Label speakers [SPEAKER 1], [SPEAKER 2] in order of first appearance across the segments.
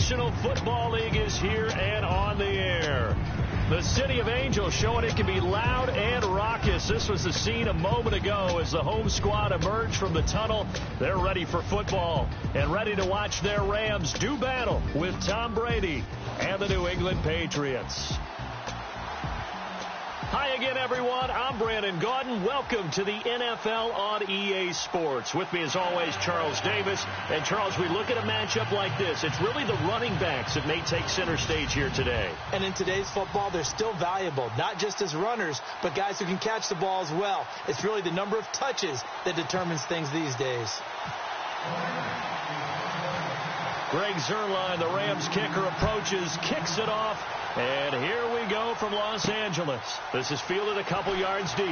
[SPEAKER 1] National Football League is here and on the air. The City of Angels showing it can be loud and raucous. This was the scene a moment ago as the home squad emerged from the tunnel. They're ready for football and ready to watch their Rams do battle with Tom Brady and the New England Patriots. Hi again, everyone. I'm Brandon Gaudin. Welcome to the NFL on EA Sports. With me, as always, Charles Davis. And, Charles, we look at a matchup like this. It's really the running backs that may take center stage here today.
[SPEAKER 2] And in today's football, they're still valuable, not just as runners, but guys who can catch the ball as well. It's really the number of touches that determines things these days.
[SPEAKER 1] Greg Zuerlein, the Rams kicker, approaches, kicks it off. And here we go from Los Angeles. This is fielded a couple yards deep.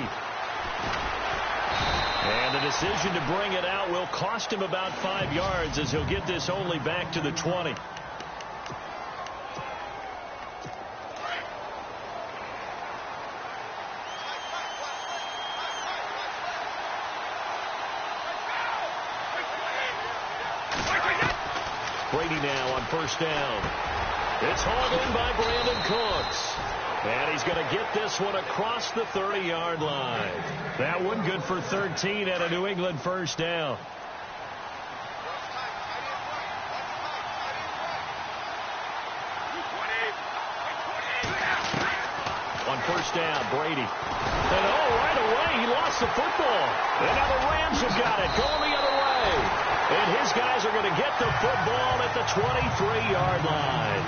[SPEAKER 1] And the decision to bring it out will cost him about 5 yards as he'll get this only back to the 20. Brady now on first down. It's hauled in by Brandon Cooks. And he's going to get this one across the 30-yard line. That one good for 13 and a New England first down. On first down, Brady. And right away, he lost the football. And now the Rams have got it, going the other way. And his guys are going to get the football at the 23-yard line.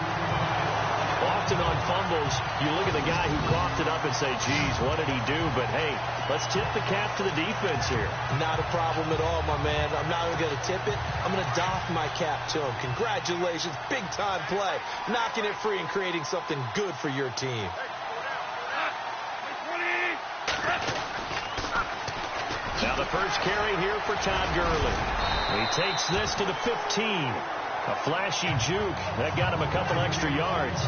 [SPEAKER 1] Often on fumbles, you look at the guy who coughed it up and say, geez, what did he do? But, hey, let's tip the cap to the defense here.
[SPEAKER 2] Not a problem at all, my man. I'm not even going to tip it. I'm going to doff my cap to him. Congratulations. Big-time play. Knocking it free and creating something good for your team.
[SPEAKER 1] Now the first carry here for Todd Gurley. He takes this to the 15. A flashy juke. That got him a couple extra yards.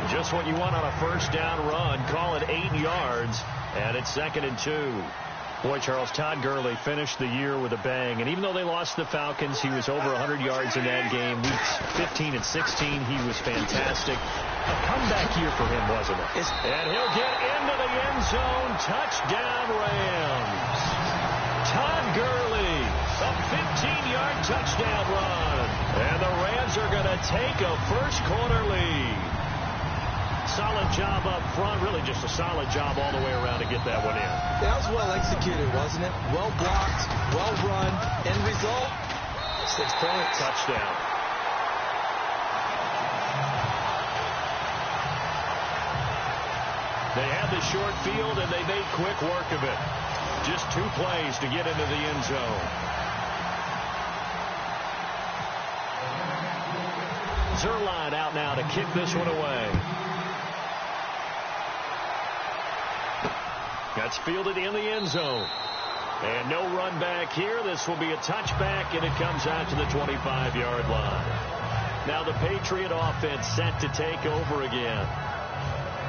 [SPEAKER 1] Just what you want on a first down run. Call it 8 yards. And it's 2nd and 2. Boy, Charles, Todd Gurley finished the year with a bang. And even though they lost the Falcons, he was over 100 yards in that game. Weeks 15 and 16, he was fantastic. A comeback year for him, wasn't it? And he'll get into the end zone. Touchdown, Rams. Todd Gurley, a 15-yard touchdown run. And the Rams are going to take a first-quarter lead. Solid job up front. Really just a solid job all the way around to get that one in.
[SPEAKER 2] That was well executed, wasn't it? Well blocked, well run. End result, 6 points.
[SPEAKER 1] Touchdown. They had the short field, and they made quick work of it. Just 2 plays to get into the end zone. Zuerlein out now to kick this one away. That's fielded in the end zone. And no run back here. This will be a touchback, and it comes out to the 25-yard line. Now the Patriot offense set to take over again.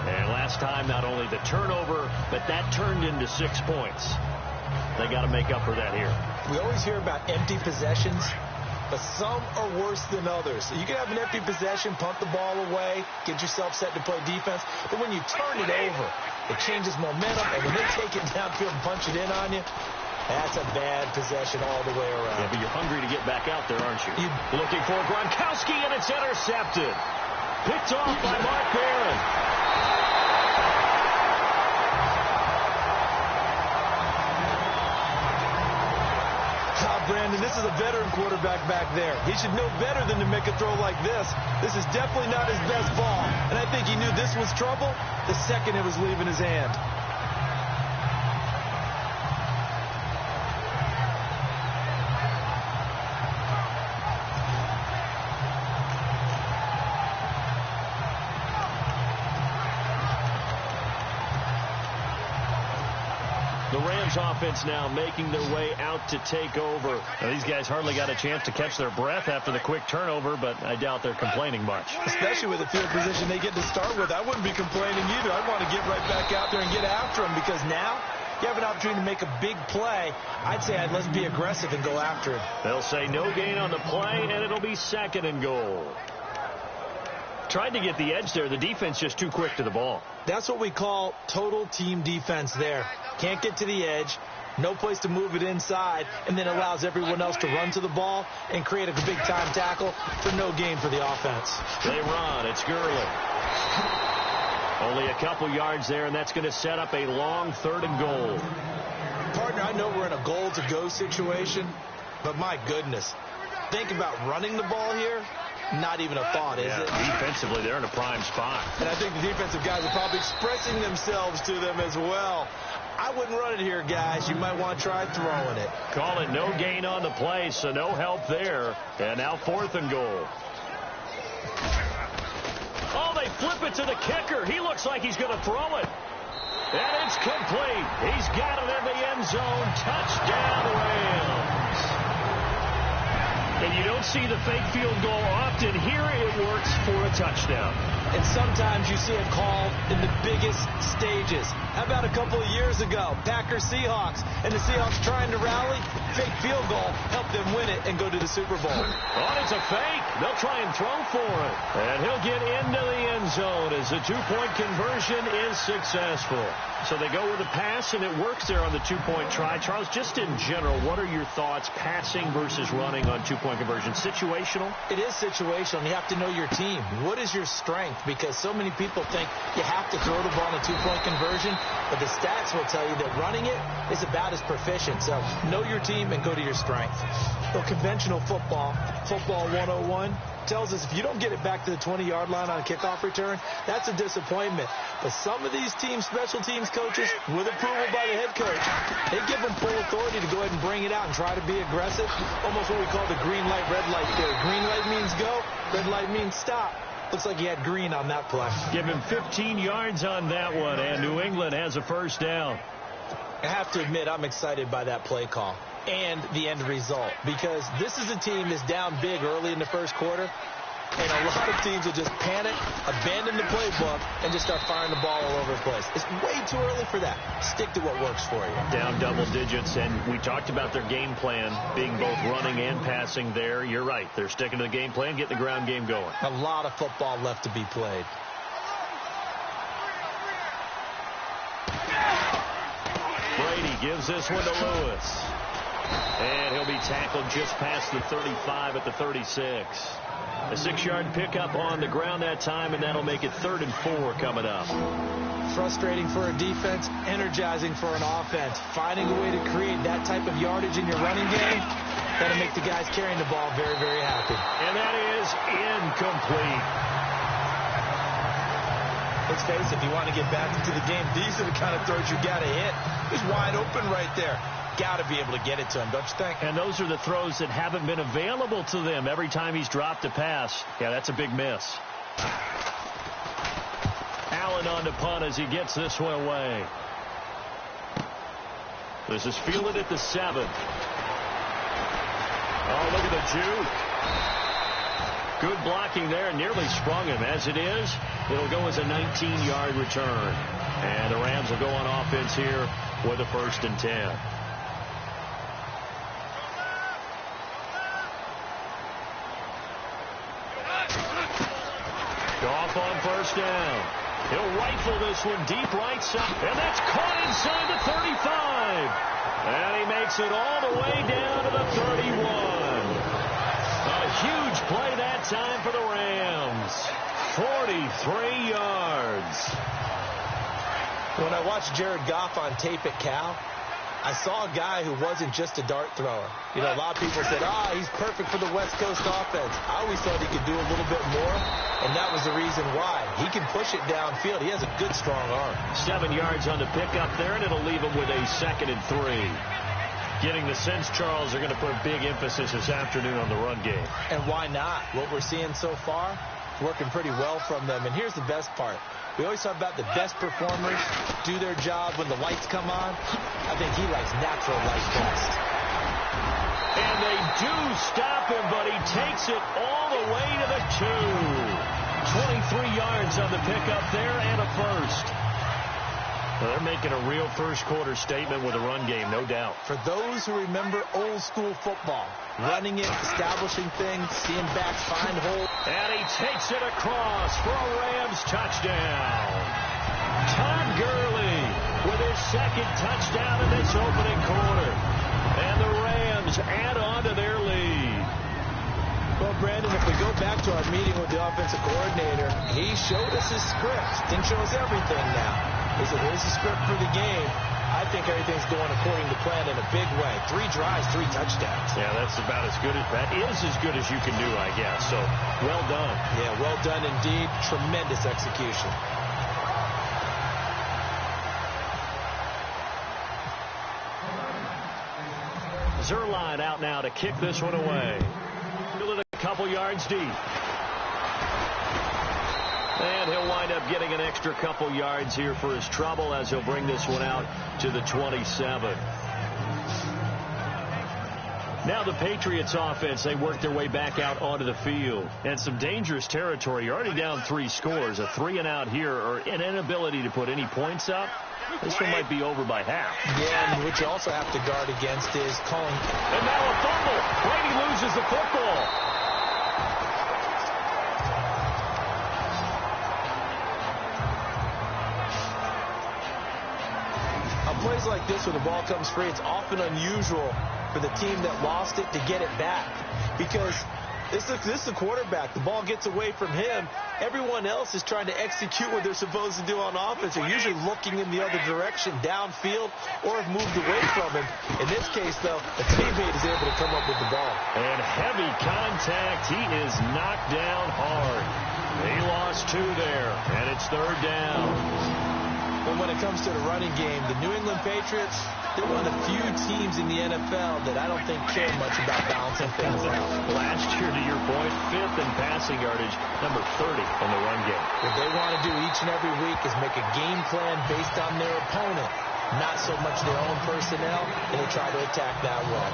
[SPEAKER 1] And last time, not only the turnover, but that turned into 6 points. They got to make up for that here.
[SPEAKER 2] We always hear about empty possessions, but some are worse than others. So you can have an empty possession, punt the ball away, get yourself set to play defense. But when you turn it over, it changes momentum, and when they take it downfield and punch it in on you, that's a bad possession all the way around.
[SPEAKER 1] Yeah, but you're hungry to get back out there, aren't you? Looking for Gronkowski, and it's intercepted. Picked off by Mark Barron.
[SPEAKER 2] Brandon, this is a veteran quarterback back there. He should know better than to make a throw like this. This is definitely not his best ball. And I think he knew this was trouble the second it was leaving his hand.
[SPEAKER 1] The Rams offense now making their way out to take over. Now, these guys hardly got a chance to catch their breath after the quick turnover, but I doubt they're complaining much.
[SPEAKER 2] Especially with the field position they get to start with. I wouldn't be complaining either. I'd want to get right back out there and get after them, because now you have an opportunity to make a big play. I'd say let's be aggressive and go after it.
[SPEAKER 1] They'll say no gain on the play, and it'll be 2nd and goal. Tried to get the edge there. The defense just too quick to the ball.
[SPEAKER 2] That's what we call total team defense there. Can't get to the edge, no place to move it inside, and then allows everyone else to run to the ball and create a big-time tackle for no gain for the offense.
[SPEAKER 1] They run. It's Gurley. Only a couple yards there, and that's going to set up a long 3rd and goal.
[SPEAKER 2] Partner, I know we're in a goal-to-go situation, but my goodness, think about running the ball here. Not even a thought, is it?
[SPEAKER 1] Defensively, they're in a prime spot.
[SPEAKER 2] And I think the defensive guys are probably expressing themselves to them as well. I wouldn't run it here, guys. You might want to try throwing it.
[SPEAKER 1] Call it no gain on the play, so no help there. And now 4th and goal. Oh, they flip it to the kicker. He looks like he's going to throw it. And it's complete. He's got it in the end zone. Touchdown, Rams. And you don't see the fake field goal often. Here it works for a touchdown.
[SPEAKER 2] And sometimes you see it called in the biggest stages. How about a couple of years ago, Packers-Seahawks, and the Seahawks trying to rally? Fake field goal helped them win it and go to the Super Bowl.
[SPEAKER 1] Oh, it's a fake. They'll try and throw for it. And he'll get into the end zone as the 2-point conversion is successful. So they go with a pass, and it works there on the 2-point try. Charles, just in general, what are your thoughts passing versus running on 2-point conversion? Situational?
[SPEAKER 2] It is situational. You have to know your team. What is your strength? Because so many people think you have to throw the ball in a 2-point conversion, but the stats will tell you that running it is about as proficient. So know your team and go to your strength. Well, conventional football 101, tells us if you don't get it back to the 20-yard line on a kickoff return, that's a disappointment. But some of these teams, special teams coaches, with approval by the head coach, they give them full authority to go ahead and bring it out and try to be aggressive. Almost what we call the green light, red light theory. Green light means go, red light means stop. Looks like he had green on that play.
[SPEAKER 1] Give him 15 yards on that one, and New England has a 1st down.
[SPEAKER 2] I have to admit, I'm excited by that play call and the end result, because this is a team that's down big early in the 1st quarter, and a lot of teams will just panic, abandon the playbook, and just start firing the ball all over the place. It's way too early for that. Stick to what works for you.
[SPEAKER 1] Down double digits, and we talked about their game plan being both running and passing there. You're right. They're sticking to the game plan, getting the ground game going.
[SPEAKER 2] A lot of football left to be played.
[SPEAKER 1] Brady gives this one to Lewis. And he'll be tackled just past the 35 at the 36. A 6-yard pickup on the ground that time, and that'll make it 3rd and 4 coming up.
[SPEAKER 2] Frustrating for a defense, energizing for an offense. Finding a way to create that type of yardage in your running game, that'll make the guys carrying the ball very, very happy.
[SPEAKER 1] And that is incomplete.
[SPEAKER 2] Let's face it, if you want to get back into the game, these are the kind of throws you got to hit. He's wide open right there. Got to be able to get it to him, don't you think?
[SPEAKER 1] And those are the throws that haven't been available to them every time he's dropped a pass. Yeah, that's a big miss. Allen on the punt as he gets this one away. This is fielded at the 7. Oh, look at the juke. Good blocking there, nearly sprung him. As it is, it'll go as a 19-yard return. And the Rams will go on offense here with a 1st and 10. Goff on 1st down. He'll rifle this one deep right side. And that's caught inside the 35. And he makes it all the way down to the 31. A huge play that time for the Rams. 43 yards.
[SPEAKER 2] When I watched Jared Goff on tape at Cal, I saw a guy who wasn't just a dart thrower. You know, a lot of people said, he's perfect for the West Coast offense. I always thought he could do a little bit more, and that was the reason why. He can push it downfield. He has a good, strong arm.
[SPEAKER 1] 7 yards on the pickup there, and it'll leave him with a 2nd and 3. Getting the sense, Charles, they're going to put a big emphasis this afternoon on the run game.
[SPEAKER 2] And why not? What we're seeing so far, working pretty well from them. And here's the best part. We always talk about the best performers do their job when the lights come on. I think he likes natural light best.
[SPEAKER 1] And they do stop him, but he takes it all the way to the 2. 23 yards on the pickup there and a 1st. Well, they're making a real 1st quarter statement with a run game, no doubt.
[SPEAKER 2] For those who remember old school football, running it, establishing things, seeing backs find holes,
[SPEAKER 1] And he takes it across for a Rams touchdown. Todd Gurley with his second touchdown in this opening quarter. And the Rams add on to their lead.
[SPEAKER 2] Well, Brandon, if we go back to our meeting with the offensive coordinator, he showed us his script. Didn't show us everything now. He said, here's the script for the game. I think everything's going according to plan in a big way. 3 drives, 3 touchdowns.
[SPEAKER 1] Yeah, that's about as good as you can do, I guess. So, well done.
[SPEAKER 2] Yeah, well done indeed. Tremendous execution.
[SPEAKER 1] Zerline out now to kick this one away. A couple yards deep. And he'll wind up getting an extra couple yards here for his trouble as he'll bring this one out to the 27. Now the Patriots offense, they work their way back out onto the field. And some dangerous territory. You're already down 3 scores. A 3-and-out here or an inability to put any points up. This one might be over by half.
[SPEAKER 2] Yeah, and what you also have to guard against is calling.
[SPEAKER 1] And now a fumble. Brady loses the football.
[SPEAKER 2] Plays like this where the ball comes free, it's often unusual for the team that lost it to get it back because this is the quarterback. The ball gets away from him. Everyone else is trying to execute what they're supposed to do on offense. They're usually looking in the other direction, downfield, or have moved away from him. In this case, though, a teammate is able to come up with the ball.
[SPEAKER 1] And heavy contact. He is knocked down hard. He lost 2 there, and it's 3rd down.
[SPEAKER 2] And when it comes to the running game, the New England Patriots, they're one of the few teams in the NFL that I don't think care much about balancing things out.
[SPEAKER 1] Last year, to your point, 5th in passing yardage, number 30 in the run game.
[SPEAKER 2] What they want to do each and every week is make a game plan based on their opponent, not so much their own personnel, and they try to attack that run.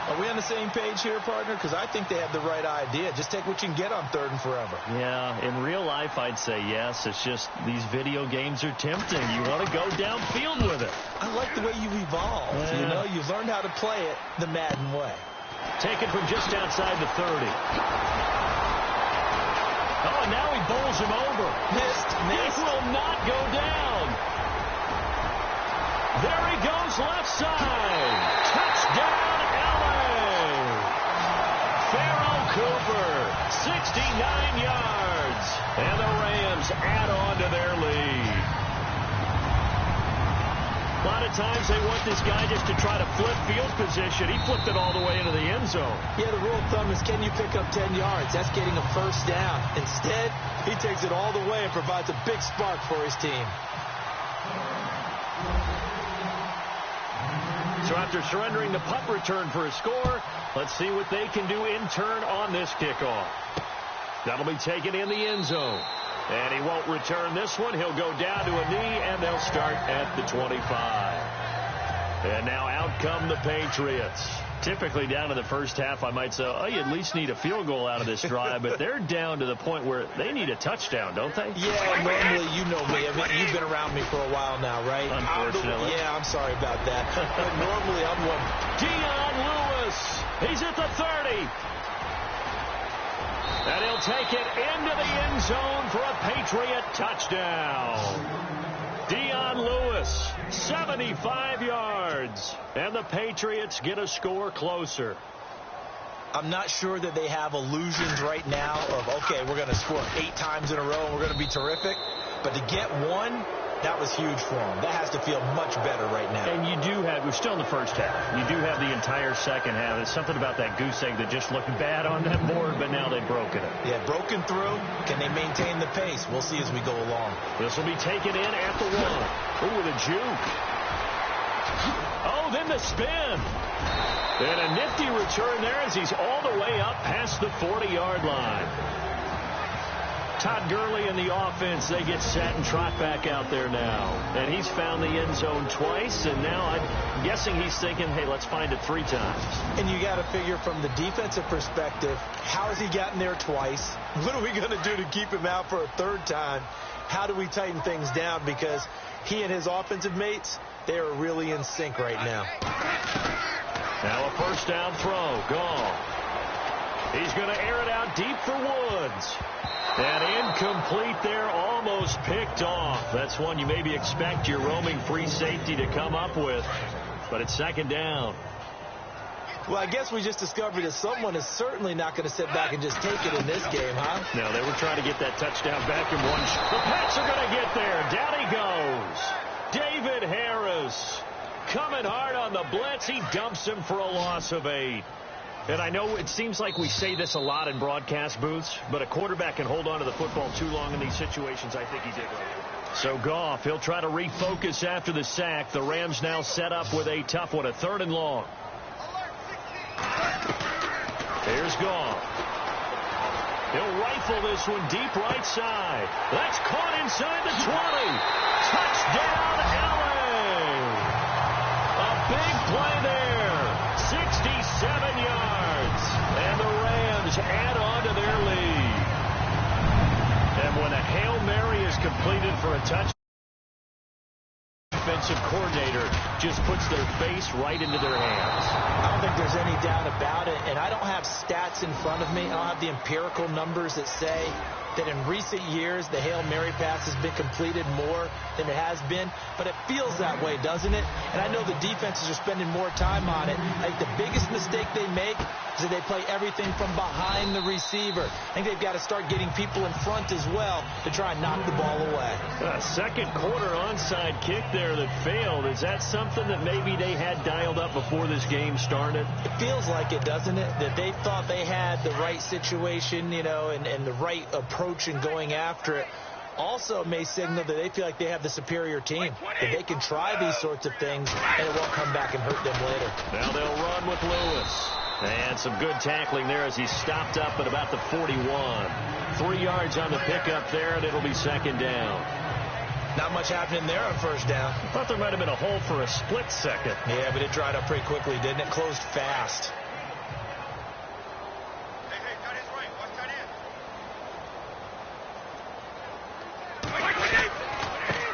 [SPEAKER 2] Are we on the same page here, partner? Because I think they have the right idea. Just take what you can get on 3rd and forever.
[SPEAKER 1] Yeah, in real life, I'd say yes. It's just these video games are tempting. You want to go downfield with it.
[SPEAKER 2] I like the way you evolved. Yeah. You know, you've learned how to play it the Madden way.
[SPEAKER 1] Taken from just outside the 30. Oh, and now he bowls him over.
[SPEAKER 2] Missed.
[SPEAKER 1] He will not go down. There he goes left side. Touchdown. Cooper, 69 yards, and the Rams add on to their lead. A lot of times they want this guy just to try to flip field position. He flipped it all the way into the end zone.
[SPEAKER 2] Yeah, the rule of thumb is can you pick up 10 yards? That's getting a 1st down. Instead, he takes it all the way and provides a big spark for his team.
[SPEAKER 1] So after surrendering the punt return for a score, let's see what they can do in turn on this kickoff. That'll be taken in the end zone. And he won't return this one. He'll go down to a knee, and they'll start at the 25. And now out come the Patriots. Typically down in the first half, I might say, oh, you at least need a field goal out of this drive. But they're down to the point where they need a touchdown, don't they?
[SPEAKER 2] Yeah, normally, you know me. I mean, you've been around me for a while now, right?
[SPEAKER 1] Unfortunately.
[SPEAKER 2] I'm sorry about that. But normally, I'm one.
[SPEAKER 1] Dion Lewis. He's at the 30. And he'll take it into the end zone for a Patriot touchdown. Dion Lewis, 75 yards. And the Patriots get a score closer.
[SPEAKER 2] I'm not sure that they have illusions right now of, okay, we're going to score 8 times in a row and we're going to be terrific. But to get one, that was huge for them. That has to feel much better right now.
[SPEAKER 1] And you do have, we're still in the first half. You do have the entire second half. There's something about that goose egg that just looked bad on that board, but now they've broken it.
[SPEAKER 2] Yeah, broken through. Can they maintain the pace? We'll see as we go along.
[SPEAKER 1] This will be taken in at the 1. Ooh, with a juke. Oh, then the spin. And a nifty return there as he's all the way up past the 40-yard line. Todd Gurley and the offense, they get set and trot back out there now. And he's found the end zone twice, and now I'm guessing he's thinking, hey, let's find it 3 times.
[SPEAKER 2] And you got to figure from the defensive perspective, how has he gotten there twice? What are we going to do to keep him out for a 3rd time? How do we tighten things down? Because he and his offensive mates, they are really in sync right now.
[SPEAKER 1] Now a first down throw. Gone. He's going to air it out deep for Woods. And incomplete there, almost picked off. That's one you maybe expect your roaming free safety to come up with. But it's second down.
[SPEAKER 2] Well, I guess we just discovered that someone is certainly not going to sit back and just take it in this game, huh?
[SPEAKER 1] No, they were trying to get that touchdown back in one shot. The Pats are going to get there. Down he goes. David Harris coming hard on the blitz. He dumps him for a loss of 8. And I know it seems like we say this a lot in broadcast booths, but a quarterback can hold on to the football too long in these situations. I think he did right here. So Goff, he'll try to refocus after the sack. The Rams now set up with a tough one, a 3rd and long. Here's Goff. He'll rifle this one deep right side. That's caught inside the 20. Touchdown, LA. A big play there. 67 yards. And the Rams add on to their lead. And when a Hail Mary is completed for a touchdown, defensive coordinator just puts their face right into their hands.
[SPEAKER 2] I don't think there's any doubt about it, and I don't have stats in front of me. I don't have the empirical numbers that say that in recent years the Hail Mary pass has been completed more than it has been, but it feels that way, doesn't it? And I know the defenses are spending more time on it. I think the biggest mistake they make is that they play everything from behind the receiver. I think they've got to start getting people in front as well to try and knock the ball away.
[SPEAKER 1] Second quarter onside kick there that failed. Is that something that maybe they had dialed up before this game started?
[SPEAKER 2] It feels like it, doesn't it? That they thought they had the right situation, you know, and the right approach in going after it. Also may signal that they feel like they have the superior team, that they can try these sorts of things and it won't come back and hurt them later.
[SPEAKER 1] Now they'll run with Lewis. And some good tackling there as he stopped up at about the 41. 3 yards on the pickup there, and it'll be second down.
[SPEAKER 2] Not much happening there on first down.
[SPEAKER 1] I thought there might have been a hole for a split second.
[SPEAKER 2] Yeah, but it dried up pretty quickly, didn't it? Closed fast.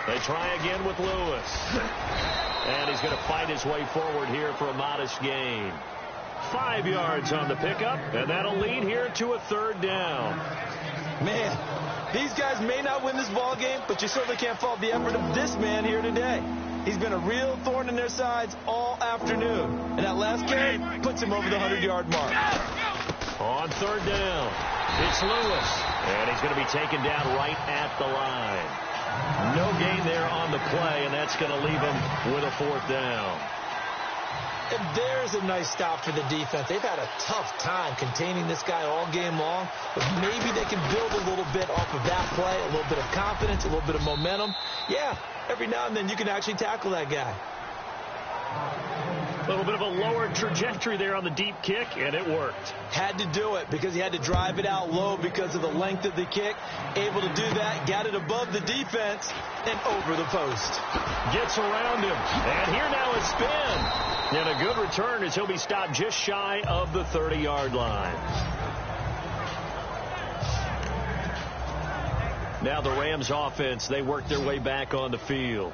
[SPEAKER 1] They try again with Lewis. And he's going to fight his way forward here for a modest gain. 5 yards on the pickup, and that'll lead here to a 3rd down.
[SPEAKER 2] Man, these guys may not win this ball game, but you certainly can't fault the effort of this man here today. He's been a real thorn in their sides all afternoon. And that last carry puts him over the 100-yard mark.
[SPEAKER 1] On 3rd down, it's Lewis. And he's going to be taken down right at the line. No gain there on the play, and that's going to leave him with a 4th down.
[SPEAKER 2] And there's a nice stop for the defense. They've had a tough time containing this guy all game long, but maybe they can build a little bit off of that play, a little bit of confidence, a little bit of momentum. Yeah, every now and then you can actually tackle that guy.
[SPEAKER 1] A little bit of a lower trajectory there on the deep kick, and it worked.
[SPEAKER 2] Had to do it because he had to drive it out low because of the length of the kick. Able to do that, got it above the defense, and over the post.
[SPEAKER 1] Gets around him, and here now is spin. And a good return as he'll be stopped just shy of the 30-yard line. Now the Rams offense, they work their way back on the field.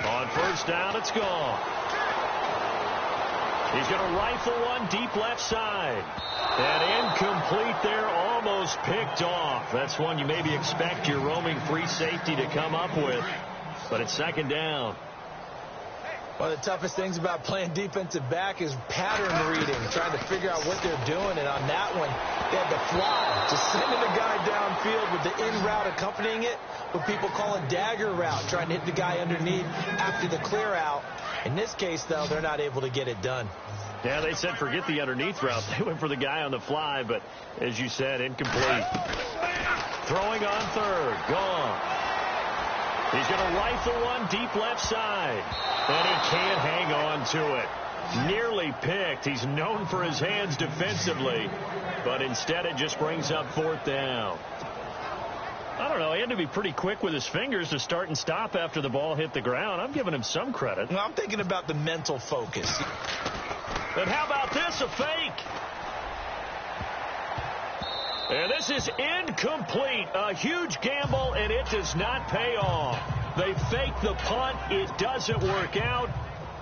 [SPEAKER 1] On first down, it's gone. He's going to rifle one deep left side. And incomplete there, almost picked off. That's one you maybe expect your roaming free safety to come up with. But it's second down.
[SPEAKER 2] One of the toughest things about playing defensive back is pattern reading, trying to figure out what they're doing. And on that one, they had to fly, just sending the guy downfield with the in route accompanying it, what people call a dagger route, trying to hit the guy underneath after the clear out. In this case, though, they're not able to get it done.
[SPEAKER 1] Yeah, they said forget the underneath route. They went for the guy on the fly, but as you said, incomplete. Throwing on 3rd, gone. He's going to rifle one deep left side, and he can't hang on to it. Nearly picked. He's known for his hands defensively, but instead it just brings up 4th down. I don't know. He had to be pretty quick with his fingers to start and stop after the ball hit the ground. I'm giving him some credit.
[SPEAKER 2] Well, I'm thinking about the mental focus.
[SPEAKER 1] And how about this, a fake? And this is incomplete. A huge gamble, and it does not pay off. They fake the punt. It doesn't work out.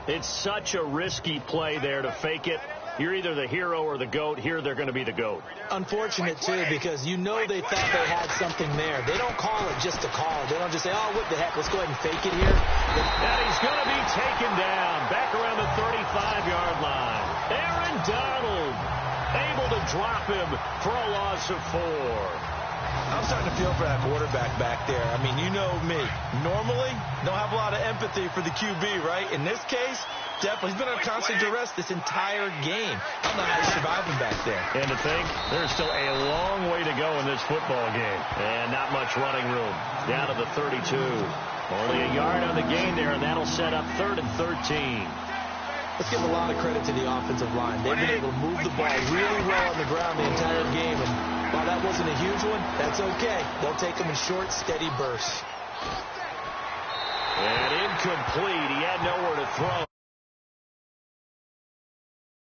[SPEAKER 1] It's such a risky play there to fake it. You're either the hero or the GOAT. Here, they're going to be the GOAT.
[SPEAKER 2] Unfortunate, too, because you know they thought they had something there. They don't call it just to call it. They don't just say, oh, what the heck, let's go ahead and fake it here.
[SPEAKER 1] And he's going to be taken down back around the 35-yard line. Aaron Donald able to drop him for a loss of 4.
[SPEAKER 2] I'm starting to feel for that quarterback back there. I mean, you know me. Normally, don't have a lot of empathy for the QB, right? In this case, definitely. He's been under constant duress this entire game. I don't know how he's surviving back there.
[SPEAKER 1] And to think, there's still a long way to go in this football game. And not much running room. Down to the 32. Only a yard on the gain there, and that'll set up 3rd and 13.
[SPEAKER 2] Let's give a lot of credit to the offensive line. They've been able to move the ball really well on the ground the entire game. And while that wasn't a huge one, that's okay. They'll take them in short, steady bursts.
[SPEAKER 1] And incomplete. He had nowhere to throw.